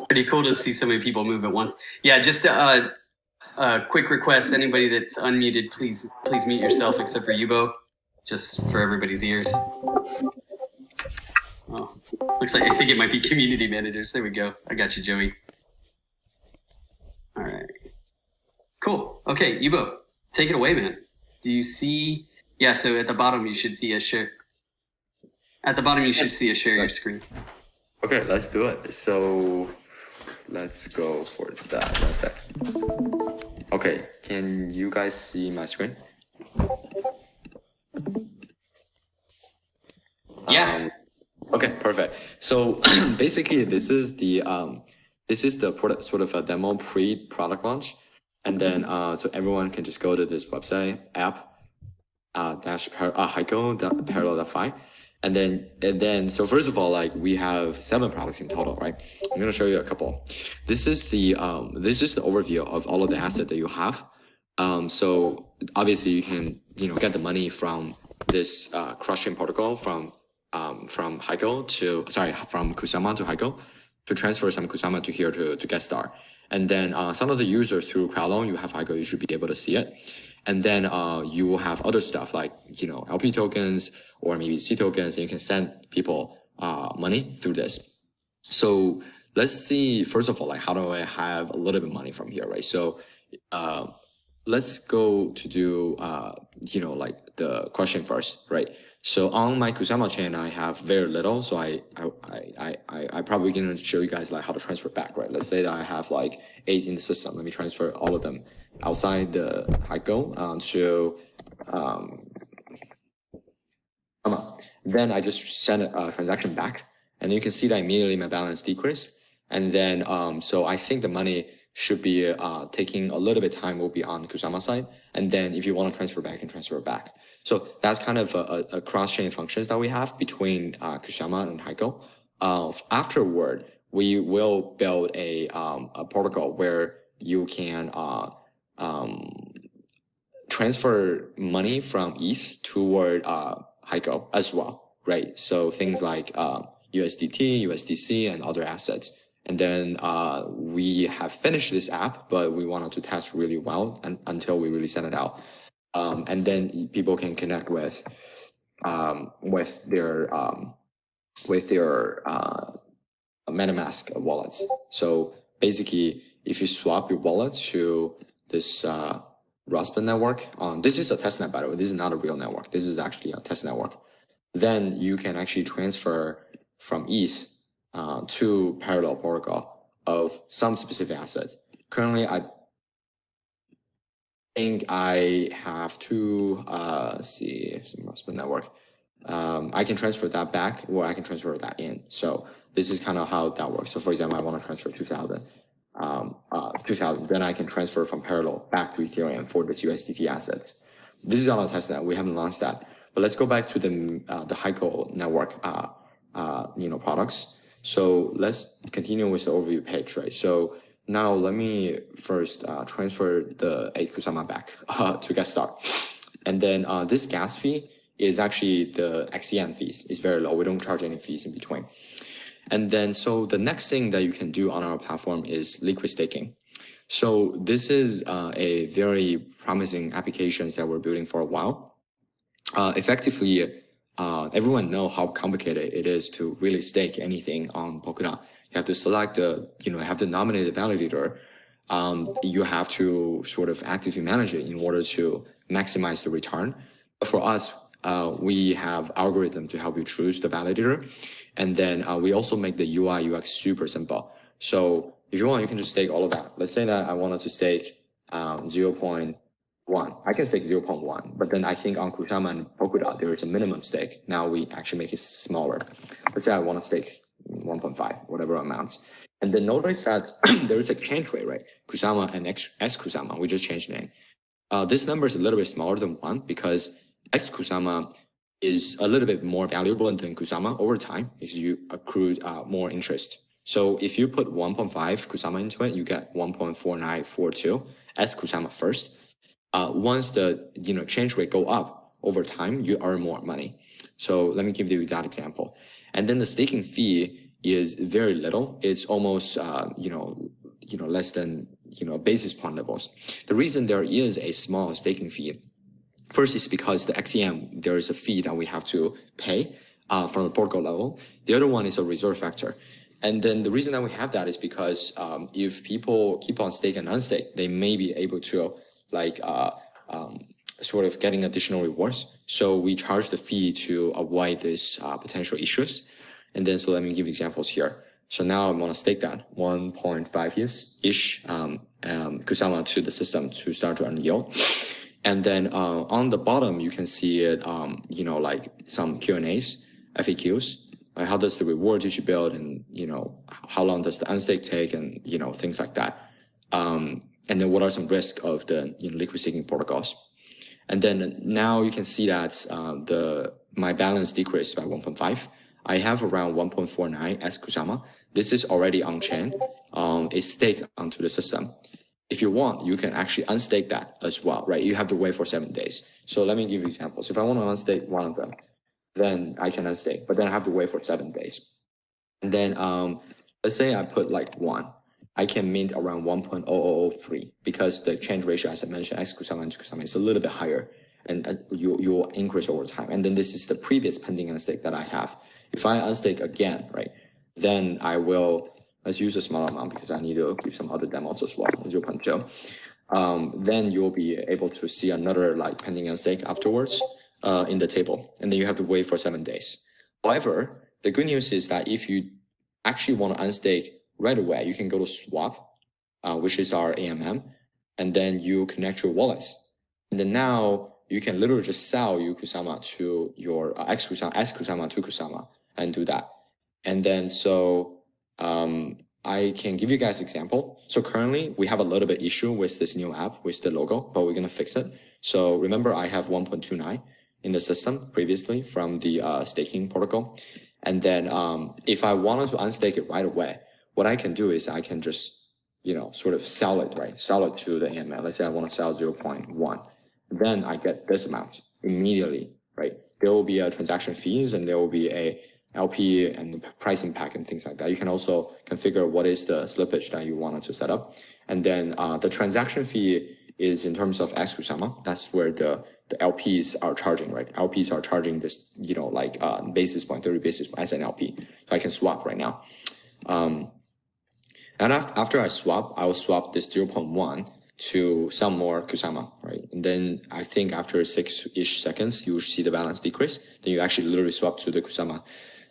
Pretty cool to see so many people move at once. Yeah, just a quick request. Anybody that's unmuted, please mute yourself, except for Yubo, just for everybody's ears. Oh, looks like I think it might be community managers. There we go. I got you, Joey. All right. Cool. Okay, Yubo, take it away, man. Do you see? Yeah. So at the bottom, you should see a share. At the bottom, you should see a share your screen. Okay, let's do it. So let's go for that. 1 sec. Okay, can you guys see my screen? Yeah. Okay, perfect. So basically, this is the product, sort of a demo pre-product launch, and then so everyone can just go to this website app Heiko.parallel.fi. And then, so first of all, like we have 7 products in total, right? I'm gonna show you a couple. This is the overview of all of the assets that you have. So obviously you can get the money from this crushing protocol from Heiko from Kusama to Heiko, to transfer some Kusama to here to get Star. And then some of the users through Crowdloan, you have Heiko, you should be able to see it. And then you will have other stuff like LP tokens or maybe C tokens, and you can send people money through this. So let's see, first of all, like how do I have a little bit of money from here, right? So let's go to do like the question first, right? So on my Kusama chain, I have very little, so I probably gonna show you guys like how to transfer back, right? Let's say that I have like 8 in the system. Let me transfer all of them outside the Heiko Then I just send a transaction back, and you can see that immediately my balance decreased. And then, so I think the money should be taking a little bit time will be on Kusama side. And then if you want to transfer back, you can transfer back. So that's kind of a cross-chain functions that we have between Kusama and Heiko. Afterward, we will build a protocol where you can transfer money from ETH toward Heiko as well, right? So things like USDT, USDC, and other assets. And then we have finished this app, but we wanted to test really well until we really send it out. And then people can connect with their MetaMask wallets. So basically, if you swap your wallet to this Raspberry network, this is a testnet, by the way. This is not a real network. This is actually a test network. Then you can actually transfer from ETH to parallel protocol of some specific asset. Currently, I think I have to see some Raspberry network. I can transfer that back, or I can transfer that in. So this is kind of how that works. So for example, I want to transfer 2,000. 2,000, then I can transfer from Parallel back to Ethereum for the USDT assets. This is on a testnet. We haven't launched that, but let's go back to the Heiko network, products. So let's continue with the overview page, right? So now let me first transfer the 8 Kusama back to get started, and then this gas fee is actually the XCM fees. It's very low. We don't charge any fees in between. And then, so the next thing that you can do on our platform is liquid staking. So this is a very promising applications that we're building for a while. Effectively, everyone know how complicated it is to really stake anything on Polkadot. You have to select have to nominate a validator. You have to sort of actively manage it in order to maximize the return. But for us, we have algorithm to help you choose the validator. And then we also make the UI UX super simple. So if you want, you can just stake all of that. Let's say that I wanted to stake 0.1. I can stake 0.1, but then I think on Kusama and Polkadot, there is a minimum stake. Now we actually make it smaller. Let's say I want to stake 1.5, whatever amounts. And then notice that there is a exchange rate, right? Kusama and X Kusama, we just changed the name. This number is a little bit smaller than 1 because X Kusama is a little bit more valuable than Kusama over time because you accrue more interest. So if you put 1.5 Kusama into it, you get 1.4942 as Kusama first. Once the exchange rate go up over time, you earn more money. So let me give you that example. And then the staking fee is very little. It's almost less than basis point levels. The reason there is a small staking fee, first is because the XCM, there is a fee that we have to pay from the protocol level. The other one is a reserve factor. And then the reason that we have that is because if people keep on stake and unstake, they may be able to sort of getting additional rewards. So we charge the fee to avoid these potential issues. And then, so let me give examples here. So now I want to stake that 1.5-ish Kusama to the system to start to earn yield. And then on the bottom, you can see it, like some Q&As, FAQs. Like how does the reward you should build, and how long does the unstake take, and things like that. And then what are some risks of the liquid staking protocols. And then now you can see that my balance decreased by 1.5. I have around 1.49 as Kusama. This is already on chain. It's staked onto the system. If you want, you can actually unstake that as well, right? You have to wait for 7 days. So let me give you examples. If I want to unstake one of them, then I can unstake, but then I have to wait for 7 days. And then let's say I put like 1. I can mint around 1.0003 because the exchange ratio, as I mentioned, X Kusama and Kusama is a little bit higher, and you will increase over time. And then this is the previous pending unstake that I have. If I unstake again, right, then I will, let's use a smaller amount because I need to give some other demos as well, 0.2. Then you'll be able to see another pending unstake afterwards in the table, and then you have to wait for 7 days. However, the good news is that if you actually want to unstake right away, you can go to swap, which is our AMM, and then you connect your wallets. And then now you can literally just sell your Kusama to your S Kusama to Kusama and do that. And then I can give you guys an example. So currently we have a little bit issue with this new app with the logo, but we're gonna fix it. So remember, I have 1.29 in the system previously from the staking protocol. And then if I wanted to unstake it right away, what I can do is I can just, sort of sell it, right? Sell it to the AML. Let's say I want to sell 0.1. Then I get this amount immediately, right? There will be a transaction fees and there will be a LP and the price impact and things like that. You can also configure what is the slippage that you wanted to set up. And then the transaction fee is in terms of X Kusama. That's where the LPs are charging, right? LPs are charging this, basis point, 30 basis points as an LP. So I can swap right now. And after I swap, I will swap this 0.1 to some more Kusama, right? And then I think after 6-ish seconds, you will see the balance decrease. Then you actually literally swap to the Kusama.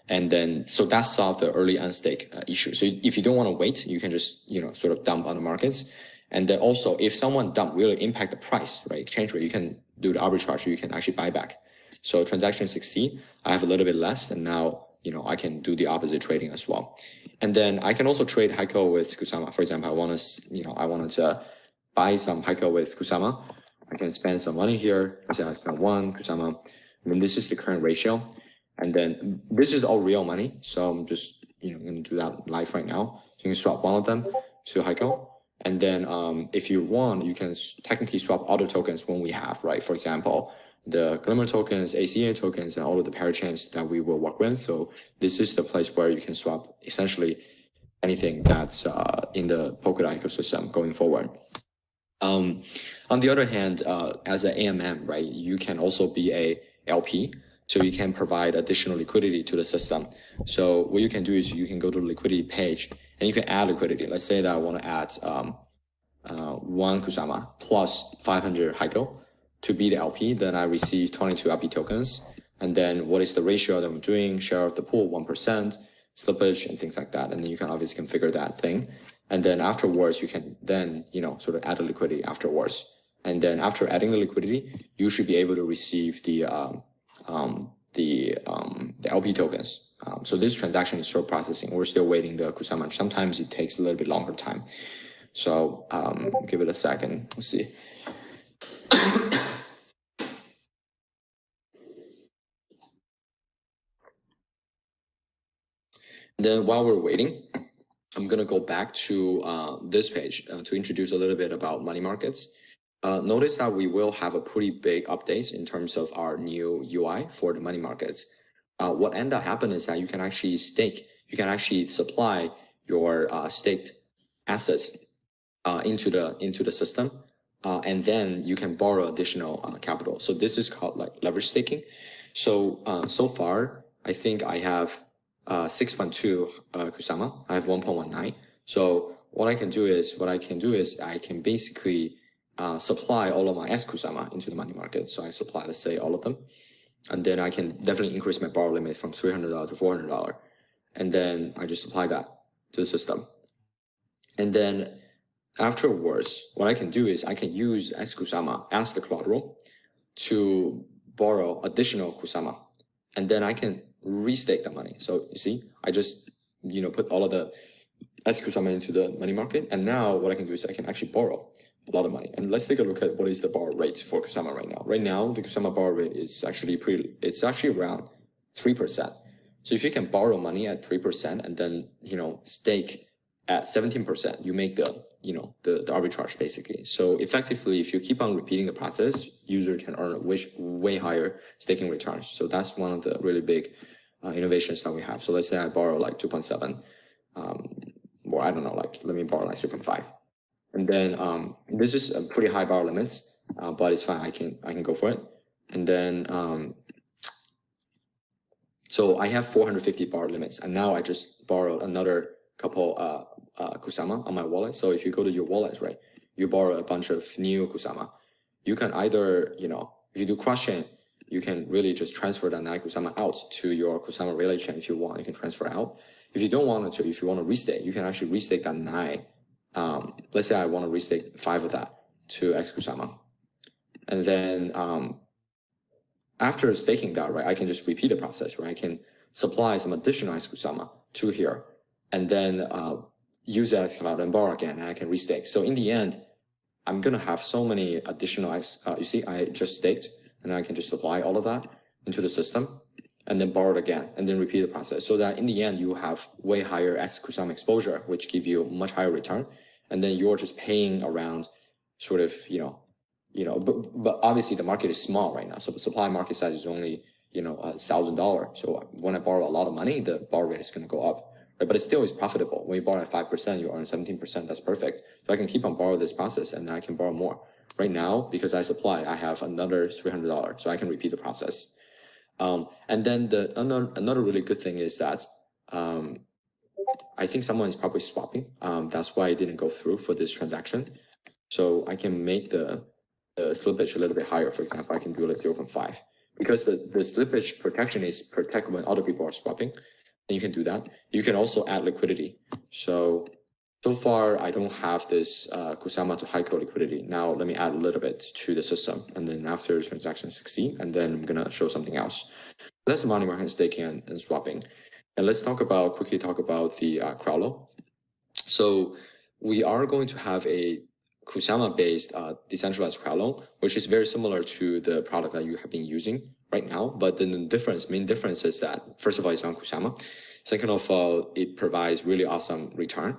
And then, so that solved the early unstake issue. So if you don't want to wait, you can just, sort of dump on the markets. And then also, if someone dump really impact the price, right, exchange rate, you can do the arbitrage, you can actually buy back. So transactions succeed. I have a little bit less, and now, I can do the opposite trading as well. And then I can also trade Heiko with Kusama. For example, I wanted to buy some Heiko with Kusama. I can spend some money here. I spend 1 Kusama. And then this is the current ratio. And then this is all real money. So I'm just, going to do that live right now. You can swap one of them to Heiko. And then if you want, you can technically swap other tokens when we have, right? For example, the Glimmer tokens, ACA tokens, and all of the parachains that we will work with. So this is the place where you can swap essentially anything that's in the Polkadot ecosystem going forward. On the other hand, as an AMM, right, you can also be a LP. So you can provide additional liquidity to the system. So what you can do is you can go to the liquidity page and you can add liquidity. Let's say that I want to add 1 Kusama plus 500 Heiko to be the LP. Then I receive 22 LP tokens. And then what is the ratio that I'm doing? Share of the pool, 1%, slippage, and things like that. And then you can obviously configure that thing. And then afterwards, you can then, sort of add the liquidity afterwards. And then after adding the liquidity, you should be able to receive the LP tokens. So this transaction is still processing. We're still waiting the Kusama. Sometimes it takes a little bit longer time. So give it a second. We'll see. Then while we're waiting, I'm going to go back to this page to introduce a little bit about money markets. Notice that we will have a pretty big update in terms of our new UI for the money markets. What end up happening is that you can actually supply your staked assets into the system, and then you can borrow additional capital. So this is called like leverage staking. So so far, I think I have 6.2 Kusama. I have 1.19. So what I can do is I can basically supply all of my S Kusama into the money market. So I supply, let's say, all of them. And then I can definitely increase my borrow limit from $300 to $400. And then I just apply that to the system. And then afterwards, what I can do is I can use S Kusama as the collateral to borrow additional Kusama. And then I can restake the money. So you see, I just, put all of the S Kusama into the money market. And now what I can do is I can actually borrow a lot of money. And let's take a look at what is the borrow rate for Kusama right now. Right now, the Kusama borrow rate is actually it's actually around 3%. So if you can borrow money at 3% and then, stake at 17%, you make the arbitrage basically. So effectively, if you keep on repeating the process, user can earn way higher staking returns. So that's one of the really big innovations that we have. So let's say I borrow like 2.7, or I don't know, let me borrow like 2.5. And then this is a pretty high borrow limits, but it's fine. I can go for it. And then so I have 450 borrow limits, and now I just borrowed another couple Kusama on my wallet. So if you go to your wallet, right, you borrow a bunch of new Kusama. You can either, if you do cross chain, you can really just transfer that NAI Kusama out to your Kusama relay chain if you want. You can transfer out. If you don't want to, if you want to restake, you can actually restake that NAI. Let's say I want to restake 5 of that to X Kusama. And then after staking that, right, I can just repeat the process, right? I can supply some additional X Kusama to here, and then use that X cloud and borrow again, and I can restake. So in the end, I'm gonna have so many additional X. You see, I just staked, and I can just supply all of that into the system, and then borrow it again, and then repeat the process. So that in the end, you have way higher X Kusama exposure, which give you much higher return, and then you're just paying around, sort of, but obviously the market is small right now, so the supply market size is only $1,000. So when I borrow a lot of money, the borrow rate is going to go up, right? But it still is profitable. When you borrow at 5%, you earn 17%. That's perfect. So I can keep on borrowing this process, and I can borrow more. Right now, because I supply, I have another $300, so I can repeat the process. And then another really good thing is that I think someone is probably swapping. That's why it didn't go through for this transaction. So I can make the slippage a little bit higher. For example, I can do like 0.5, because the slippage protection is protect when other people are swapping. And you can do that. You can also add liquidity. So far, I don't have this Kusama to Heiko liquidity. Now let me add a little bit to the system, and then after the transaction succeed, and then I'm gonna show something else. That's money market staking and swapping. And let's quickly talk about the crowd loan. So we are going to have a Kusama-based decentralized crowd loan, which is very similar to the product that you have been using right now. But then the main difference is that, first of all, it's on Kusama. Second of all, it provides really awesome return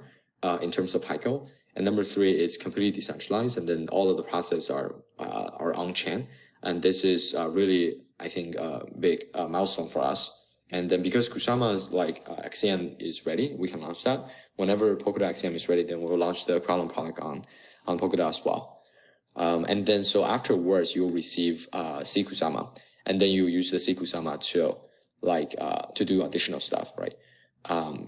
in terms of Heiko. And number three, it's completely decentralized, and then all of the processes are on-chain. And this is really, I think, a big milestone for us. And then because Kusama's XCM is ready, we can launch that. Whenever Polkadot XCM is ready, then we'll launch the crowd loan product on Polkadot as well. And then so afterwards, you'll receive C Kusama, and then you use the C Kusama to do additional stuff, right?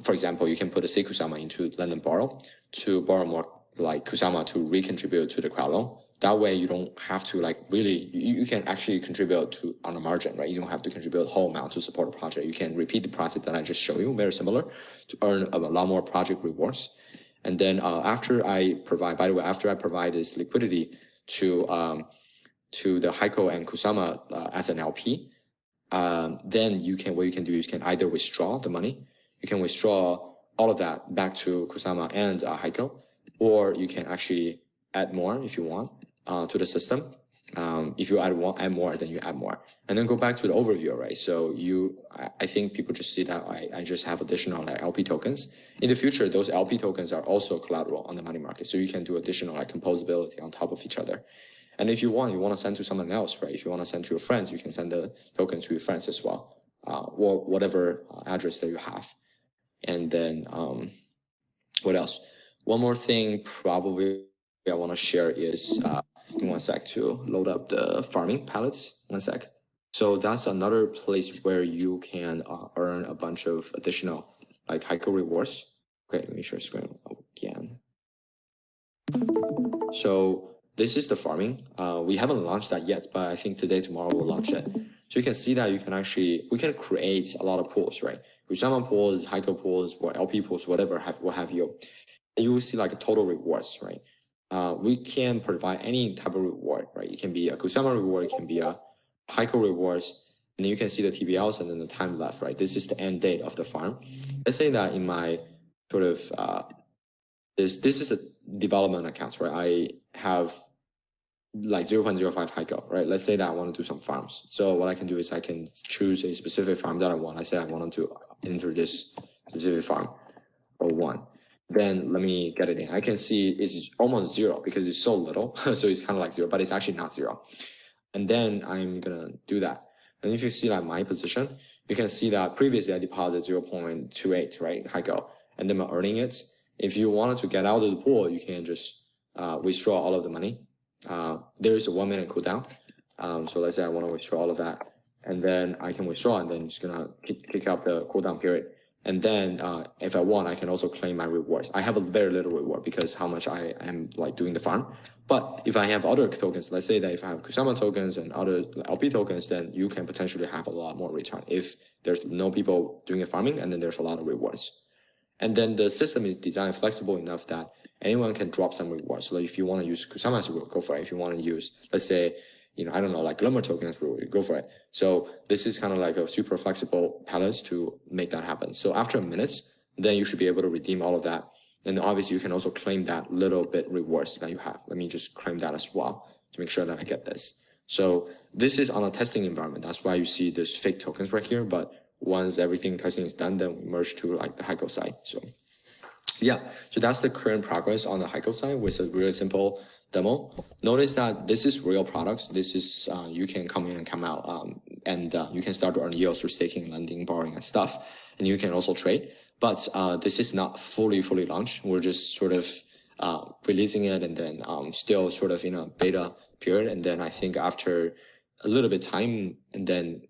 For example, you can put a C Kusama into lend and borrow to borrow more Kusama to recontribute to the crowd loan. That way you don't have to you can actually contribute on a margin, right? You don't have to contribute the whole amount to support a project. You can repeat the process that I just showed you, very similar, to earn a lot more project rewards. And then after I provide this liquidity to the Heiko and Kusama as an LP, then what you can do is you can either withdraw the money, you can withdraw all of that back to Kusama and Heiko, or you can actually add more if you want to the system. If you add more, then you add more. And then go back to the overview, right? So I think people just see that I just have additional LP tokens. In the future, those LP tokens are also collateral on the money market. So you can do additional composability on top of each other. And if you want to send to someone else, right? If you want to send to your friends, you can send the token to your friends as well, or whatever address that you have. And then what else? One more thing probably I want to share is, give me one sec to load up the farming palettes. One sec. So that's another place where you can earn a bunch of additional Heiko rewards. Okay, let me share screen again. So this is the farming. We haven't launched that yet, but I think today, tomorrow we'll launch it. So you can see that we can create a lot of pools, right? Kusama pools, Heiko pools, or LP pools, what have you. And you will see total rewards, right? We can provide any type of reward, right? It can be a Kusama reward, it can be a Heiko rewards, and then you can see the TBLs and then the time left, right? This is the end date of the farm. Let's say that in my sort of, this is a development account, right? I have 0.05 Heiko, right? Let's say that I want to do some farms. So what I can do is I can choose a specific farm that I want. I say I want to enter this specific farm, or one. Then let me get it in. I can see it's almost zero because it's so little. So it's kind of zero, but it's actually not zero. And then I'm going to do that. And if you see my position, you can see that previously I deposited 0.28, right? Heiko, and then I'm earning it. If you wanted to get out of the pool, you can just withdraw all of the money. There is a 1 minute cooldown. So let's say I want to withdraw all of that, and then I can withdraw, and then it's going to kick out the cooldown period. And then if I want, I can also claim my rewards. I have a very little reward because how much I am doing the farm. But if I have other tokens, let's say that if I have Kusama tokens and other LP tokens, then you can potentially have a lot more return if there's no people doing the farming, and then there's a lot of rewards. And then the system is designed flexible enough that anyone can drop some rewards. So if you want to use Kusama as a reward, go for it. If you want to use, let's say I don't know, like Glimmer tokens, go for it. So this is kind of like a super flexible palace to make that happen. So after minutes, then you should be able to redeem all of that. And obviously you can also claim that little bit rewards that you have. Let me just claim that as well to make sure that I get this. So this is on a testing environment. That's why you see there's fake tokens right here. But once everything testing is done, then we merge to like the Heiko side. So yeah, so that's the current progress on the Heiko side with a really simple demo. Notice that this is real products. This is, you can come in and come out, and you can start to earn yields through staking, lending, borrowing, and stuff. And you can also trade. But this is not fully launched. We're just sort of releasing it and then still sort of in a beta period. And then I think after a little bit time, and then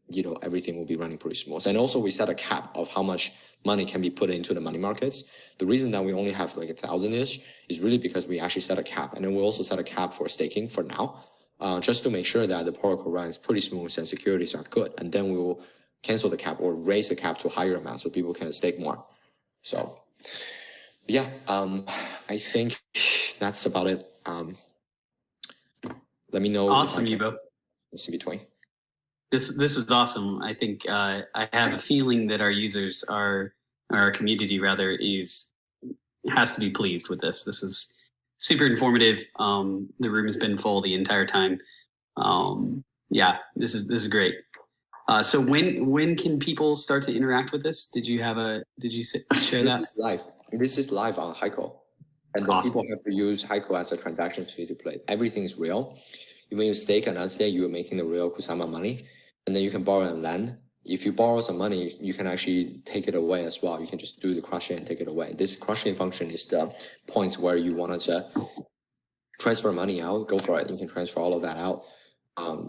everything will be running pretty smooth. And also we set a cap of how much money can be put into the money markets. The reason that we only have like 1,000-ish is really because we actually set a cap, and then we also set a cap for staking for now, just to make sure that the protocol runs pretty smooth and securities are good. And then we will cancel the cap or raise the cap to a higher amount so people can stake more. So yeah, I think that's about it. Let me know. Awesome, Yubo. It's in between. This was awesome. I think I have a feeling that our users our community rather has to be pleased with this. This is super informative. The room has been full the entire time. Yeah, this is great. So when can people start to interact with this? Did you share that? This is live. This is live on Heiko. And then Awesome. People have to use Heiko as a transaction fee to play. Everything is real. When you stake and unstake, you're making the real Kusama money. And then you can borrow and lend. If you borrow some money, you can actually take it away as well. You can just do the crushing and take it away. This crushing function is the points where you wanted to transfer money out. Go for it. You can transfer all of that out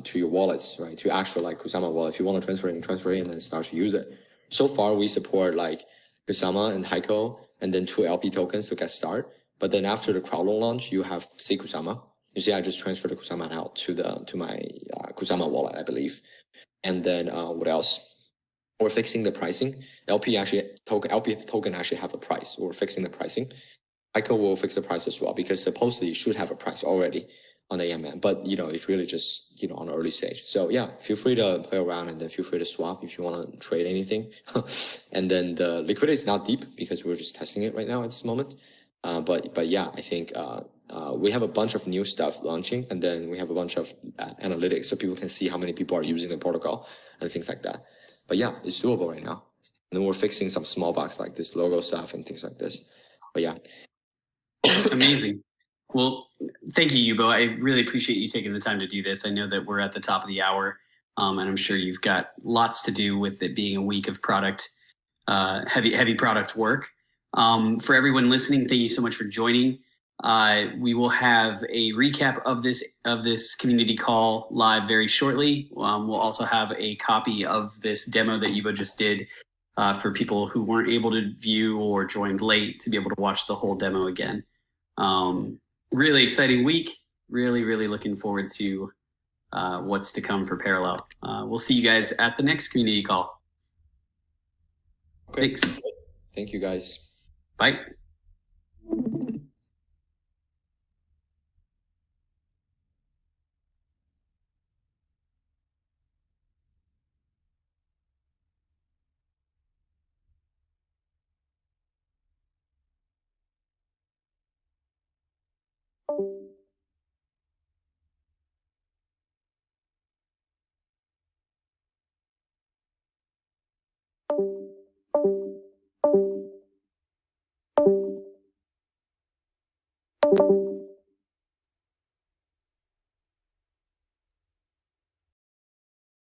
to your wallets, right? To actual like Kusama wallet. If you want to transfer it and then start to use it. So far, we support like Kusama and Heiko and then 2 LP tokens to get started. But then after the crowd loan launch, you have C Kusama. You see, I just transferred the Kusama out to my Kusama wallet, I believe. And then what else? We're fixing the pricing. LP token actually have a price. We're fixing the pricing. Heiko will fix the price as well because supposedly it should have a price already on the AMM, but it's really just on an early stage. So yeah, feel free to play around and then feel free to swap if you want to trade anything. And then the liquidity is not deep because we're just testing it right now at this moment. But yeah, I think we have a bunch of new stuff launching, and then we have a bunch of analytics so people can see how many people are using the protocol and things like that. But yeah, it's doable right now. And then we're fixing some small bugs like this logo stuff and things like this. But yeah. Amazing. Well, thank you, Yubo. I really appreciate you taking the time to do this. I know that we're at the top of the hour, and I'm sure you've got lots to do with it being a week of product, heavy product work. For everyone listening, thank you so much for joining. We will have a recap of this community call live very shortly. We'll also have a copy of this demo that Yubo just did for people who weren't able to view or joined late to be able to watch the whole demo again. Really exciting week. Really looking forward to what's to come for Parallel. We'll see you guys at the next community call. Okay. Thanks. Thank you, guys. Bye.